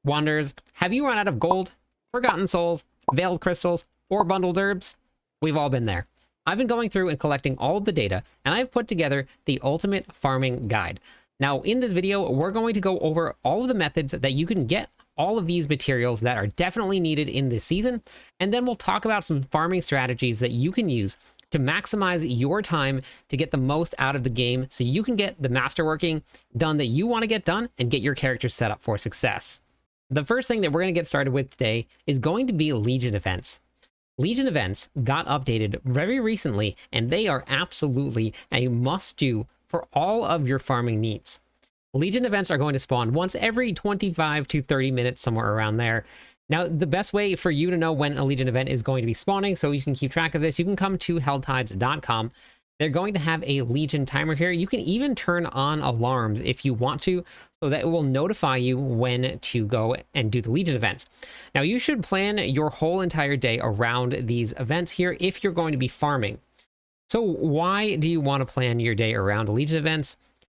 Wanderers, have you run out of gold, forgotten souls, veiled crystals, or bundled herbs? We've all been there. I've been going through and collecting all of the data, and I've put together the ultimate farming guide. Now, in this video, we're going to go over all of the methods that you can get all of these materials that are definitely needed in this season, and then we'll talk about some farming strategies that you can use to maximize your time to get the most out of the game so you can get the masterworking done that you want to get done and get your character set up for success. The first thing that we're going to get started with today is going to be Legion events. Legion events got updated very recently, and they are absolutely a must-do for all of your farming needs. Legion events are going to spawn once every 25 to 30 minutes, somewhere around there. Now, the best way for you to know when a Legion event is going to be spawning, so you can keep track of this, you can come to helltides.com. They're going to have a Legion timer here. You can even turn on alarms if you want to, so that it will notify you when to go and do the Legion events. Now, you should plan your whole entire day around these events here if you're going to be farming. So why do you want to plan your day around Legion events?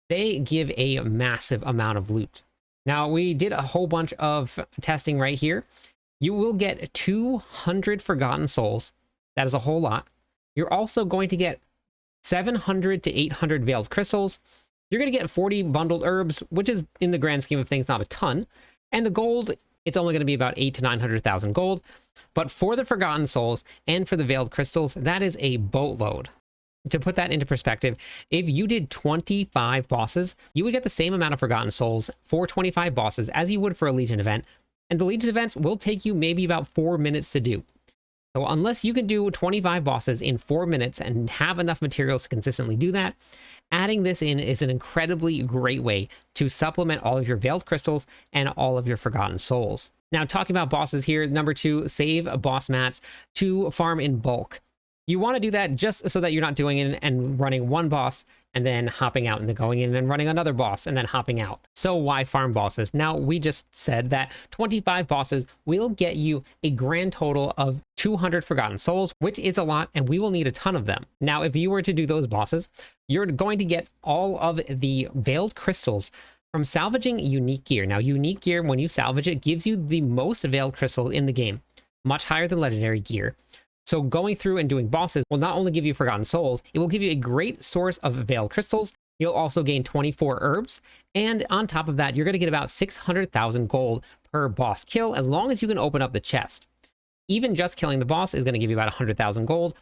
They give a massive amount of loot. Now, we did a whole bunch of testing right here. You will get 200 Forgotten Souls. That is a whole lot. You're also going to get 700 to 800 Veiled Crystals. You're going to get 40 Bundled Herbs, which is, in the grand scheme of things, not a ton. And the gold, it's only going to be about 800 to 900,000 gold. But for the Forgotten Souls and for the Veiled Crystals, that is a boatload. To put that into perspective, if you did 25 bosses, you would get the same amount of Forgotten Souls for 25 bosses as you would for a Legion event. And the Legion events will take you maybe about 4 minutes to do. So unless you can do 25 bosses in 4 minutes and have enough materials to consistently do that, adding this in is an incredibly great way to supplement all of your Veiled Crystals and all of your Forgotten Souls. Now, talking about bosses here, number 2, save boss mats to farm in bulk. You want to do that just so that you're not doing it and running one boss and then hopping out and then going in and running another boss and then hopping out. So why farm bosses? Now, we just said that 25 bosses will get you a grand total of 200 Forgotten Souls, which is a lot, and we will need a ton of them. Now, if you were to do those bosses, you're going to get all of the Veiled Crystals from salvaging unique gear. Now, unique gear, when you salvage it, gives you the most Veiled Crystals in the game, much higher than legendary gear. So going through and doing bosses will not only give you Forgotten Souls, it will give you a great source of Veiled Crystals. You'll also gain 24 herbs. And on top of that, you're going to get about 600,000 gold per boss kill, as long as you can open up the chest. Even just killing the boss is going to give you about 100,000 gold.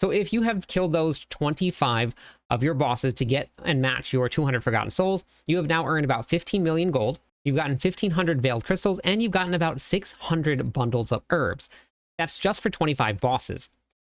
So if you have killed those 25 of your bosses to get and match your 200 Forgotten Souls, you have now earned about 15 million gold. You've gotten 1,500 Veiled Crystals, and you've gotten about 600 bundles of herbs. That's just for 25 bosses.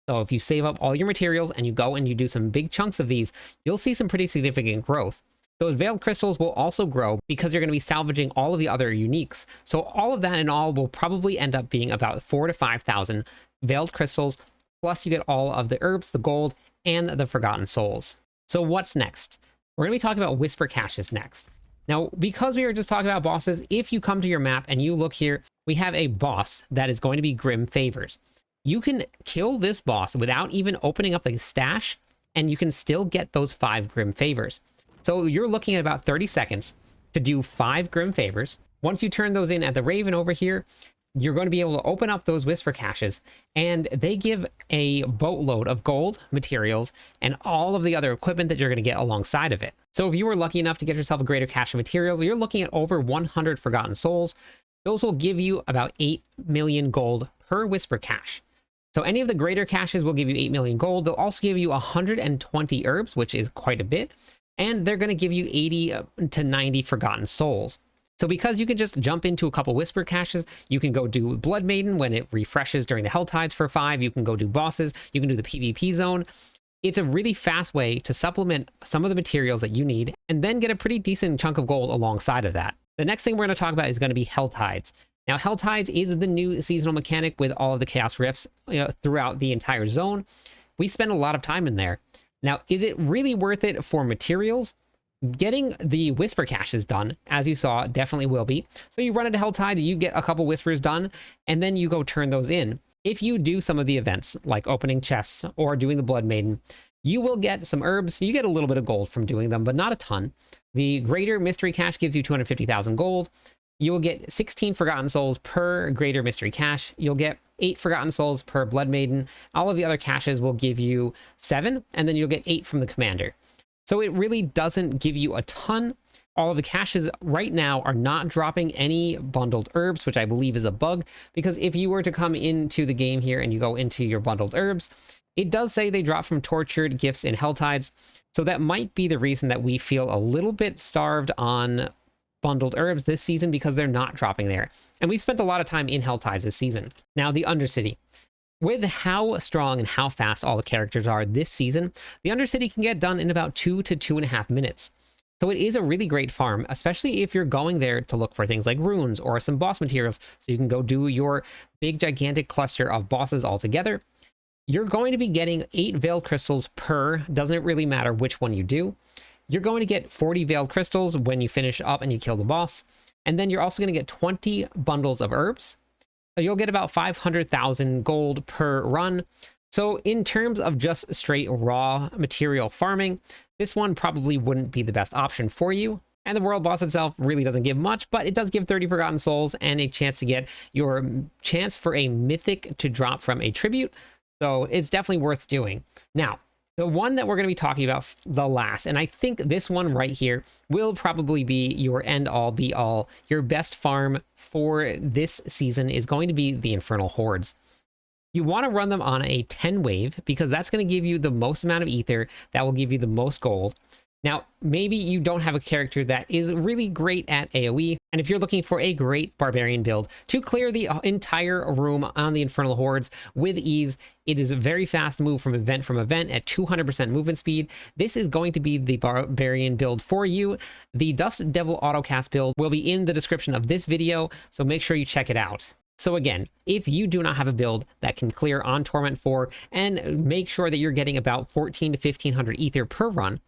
So if you save up all your materials and you go and you do some big chunks of these, you'll see some pretty significant growth. Those Veiled Crystals will also grow because you're going to be salvaging all of the other uniques. So all of that in all will probably end up being about 4,000 to 5,000 Veiled Crystals, plus you get all of the herbs, the gold, and the Forgotten Souls. So what's next? We're going to be talking about Whisper Caches next. Now, because we were just talking about bosses, if you come to your map and you look here, we have a boss that is going to be Grim Favors. You can kill this boss without even opening up the stash, and you can still get those 5 Grim Favors. So you're looking at about 30 seconds to do 5 Grim Favors. Once you turn those in at the Raven over here, you're going to be able to open up those Whisper Caches, and they give a boatload of gold, materials, and all of the other equipment that you're going to get alongside of it. So if you were lucky enough to get yourself a greater cache of materials, you're looking at over 100 Forgotten Souls. Those will give you about 8 million gold per Whisper Cache. So any of the greater caches will give you 8 million gold. They'll also give you 120 herbs, which is quite a bit, and they're going to give you 80 to 90 Forgotten Souls. So because you can just jump into a couple Whisper Caches, you can go do Blood Maiden when it refreshes during the Helltides for 5, you can go do bosses, you can do the PvP zone. It's a really fast way to supplement some of the materials that you need and then get a pretty decent chunk of gold alongside of that. The next thing we're going to talk about is going to be Helltides. Now, Helltides is the new seasonal mechanic with all of the Chaos Rifts throughout the entire zone. We spend a lot of time in there. Now, is it really worth it for materials? Getting the Whisper Caches done, as you saw, definitely will be. So you run into Helltide, you get a couple Whispers done, and then you go turn those in. If you do some of the events, like opening chests or doing the Blood Maiden, you will get some herbs. You get a little bit of gold from doing them, but not a ton. The Greater Mystery Cache gives you 250,000 gold. you will get 16 Forgotten Souls per Greater Mystery Cache. You'll get 8 Forgotten Souls per Blood Maiden. All of the other caches will give you 7, and then you'll get 8 from the Commander. So it really doesn't give you a ton. All of the caches right now are not dropping any bundled herbs, which I believe is a bug, because if you were to come into the game here and you go into your bundled herbs, it does say they drop from tortured gifts in Helltides. So that might be the reason that we feel a little bit starved on bundled herbs this season, because they're not dropping there. And we've spent a lot of time in Helltides this season. Now, the Undercity. With how strong and how fast all the characters are this season, the Undercity can get done in about 2 to 2.5 minutes. So it is a really great farm, especially if you're going there to look for things like runes or some boss materials, so you can go do your big gigantic cluster of bosses all together. You're going to be getting 8 Veiled Crystals per, doesn't really matter which one you do. You're going to get 40 Veiled Crystals when you finish up and you kill the boss. And then you're also going to get 20 bundles of herbs. You'll get about 500,000 gold per run. So in terms of just straight raw material farming, this one probably wouldn't be the best option for you. And the world boss itself really doesn't give much, but it does give 30 Forgotten Souls and a chance to get your chance for a mythic to drop from a tribute. So it's definitely worth doing. Now, the one that we're going to be talking about the last, and I think this one right here will probably be your end-all be-all, your best farm for this season is going to be the Infernal Hordes. You want to run them on a 10 wave because that's going to give you the most amount of ether, that will give you the most gold. Now, maybe you don't have a character that is really great at AoE, and if you're looking for a great barbarian build to clear the entire room on the Infernal Hordes with ease, it is a very fast move from event at 200% movement speed. This is going to be the barbarian build for you. The Dust Devil autocast build will be in the description of this video, so make sure you check it out. So again, if you do not have a build that can clear on Torment 4 and make sure that you're getting about 14 to 1500 ether per run,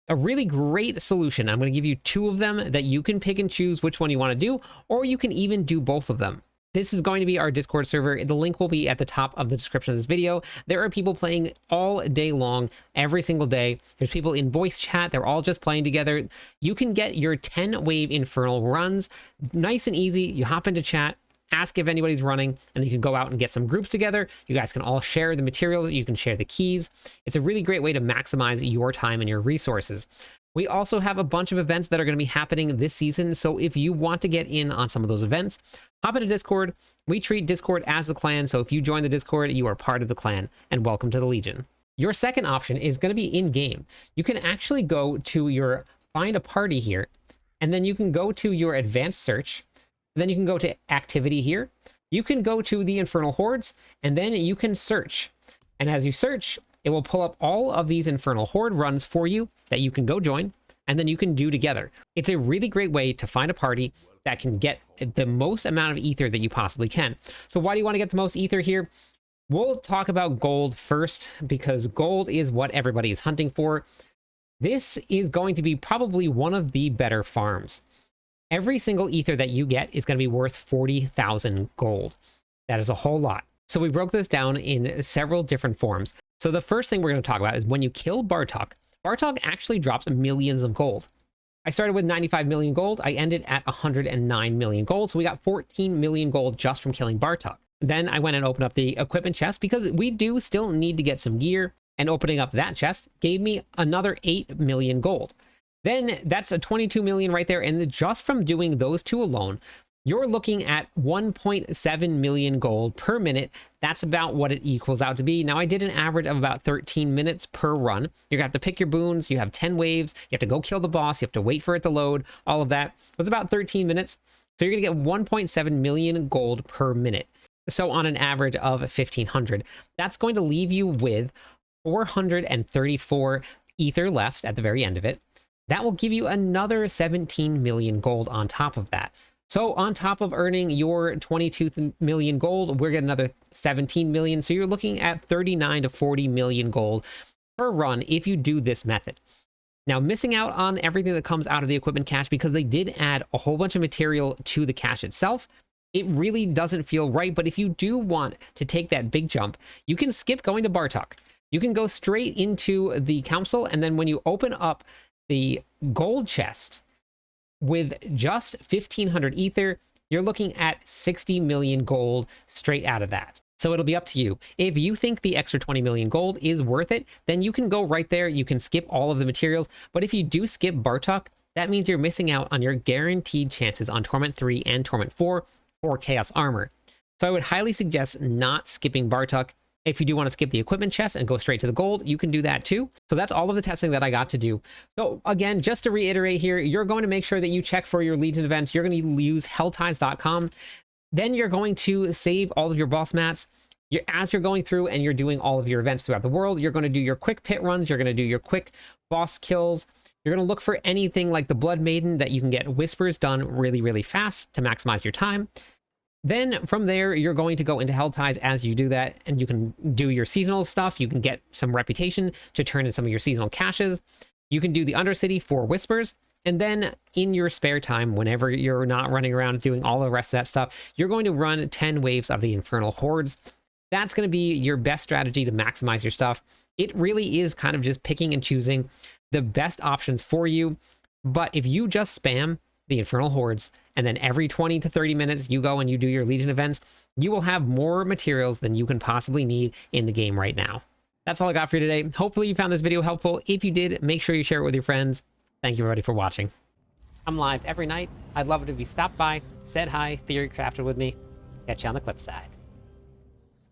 a really great solution, I'm going to give you 2 of them that you can pick and choose which one you want to do, or you can even do both of them. This is going to be our Discord server. The link will be at the top of the description of this video. There are people playing all day long, every single day. There's people in voice chat. They're all just playing together. You can get your 10 wave Infernal runs nice and easy. You hop into chat, ask if anybody's running, and you can go out and get some groups together. You guys can all share the materials. You can share the keys. It's a really great way to maximize your time and your resources. We also have a bunch of events that are going to be happening this season. So if you want to get in on some of those events, hop into Discord. We treat Discord as a clan. So if you join the Discord, you are part of the clan, and welcome to the Legion. Your second option is going to be in game. You can actually go to your find a party here, and then you can go to your advanced search. Then you can go to activity here. You can go to the Infernal Hordes, and then you can search. And as you search, it will pull up all of these Infernal Horde runs for you that you can go join, and then you can do together. It's a really great way to find a party that can get the most amount of ether that you possibly can. So why do you want to get the most ether here? We'll talk about gold first, because gold is what everybody is hunting for. This is going to be probably one of the better farms. Every single ether that you get is going to be worth 40,000 gold. That is a whole lot. So we broke this down in several different forms. So the first thing we're going to talk about is when you kill Bartok, Bartok actually drops millions of gold. I started with 95 million gold. I ended at 109 million gold. So we got 14 million gold just from killing Bartok. Then I went and opened up the equipment chest because we do still need to get some gear, and opening up that chest gave me another 8 million gold. Then that's a 22 million right there. And just from doing those 2 alone, you're looking at 1.7 million gold per minute. That's about what it equals out to be. Now, I did an average of about 13 minutes per run. You're going to have to pick your boons. You have 10 waves. You have to go kill the boss. You have to wait for it to load. All of that was about 13 minutes. So you're going to get 1.7 million gold per minute. So on an average of 1,500, that's going to leave you with 434 ether left at the very end of it. That will give you another 17 million gold on top of that. So on top of earning your 22 million gold, we're getting another 17 million. So you're looking at 39 to 40 million gold per run if you do this method. Now, missing out on everything that comes out of the equipment cache, because they did add a whole bunch of material to the cache itself, it really doesn't feel right. But if you do want to take that big jump, you can skip going to Bartok. You can go straight into the council, and then when you open up the gold chest, with just 1,500 ether, you're looking at 60 million gold straight out of that. So it'll be up to you. If you think the extra 20 million gold is worth it, then you can go right there. You can skip all of the materials. But if you do skip Bartok, that means you're missing out on your guaranteed chances on Torment 3 and Torment 4 for Chaos Armor. So I would highly suggest not skipping Bartok. If you do want to skip the equipment chest and go straight to the gold, you can do that too. So that's all of the testing that I got to do. So again, just to reiterate here, you're going to make sure that you check for your Legion events. You're going to use helltides.com. Then you're going to save all of your boss mats. As you're going through and you're doing all of your events throughout the world, you're going to do your quick pit runs. You're going to do your quick boss kills. You're going to look for anything like the Blood Maiden that you can get whispers done really, really fast to maximize your time. Then from there, you're going to go into Helltides as you do that, and you can do your seasonal stuff. You can get some reputation to turn in some of your seasonal caches. You can do the Undercity for whispers. And then in your spare time, whenever you're not running around doing all the rest of that stuff, you're going to run 10 waves of the Infernal Hordes. That's going to be your best strategy to maximize your stuff. It really is kind of just picking and choosing the best options for you. But if you just spam the Infernal Hordes, and then every 20 to 30 minutes you go and you do your Legion events, you will have more materials than you can possibly need in the game right now. That's all I got for you today. Hopefully you found this video helpful. If you did, make sure you share it with your friends. Thank you everybody for watching. I'm live every night. I'd love it if you stopped by, said hi, theory crafted with me. Catch you on the clip side.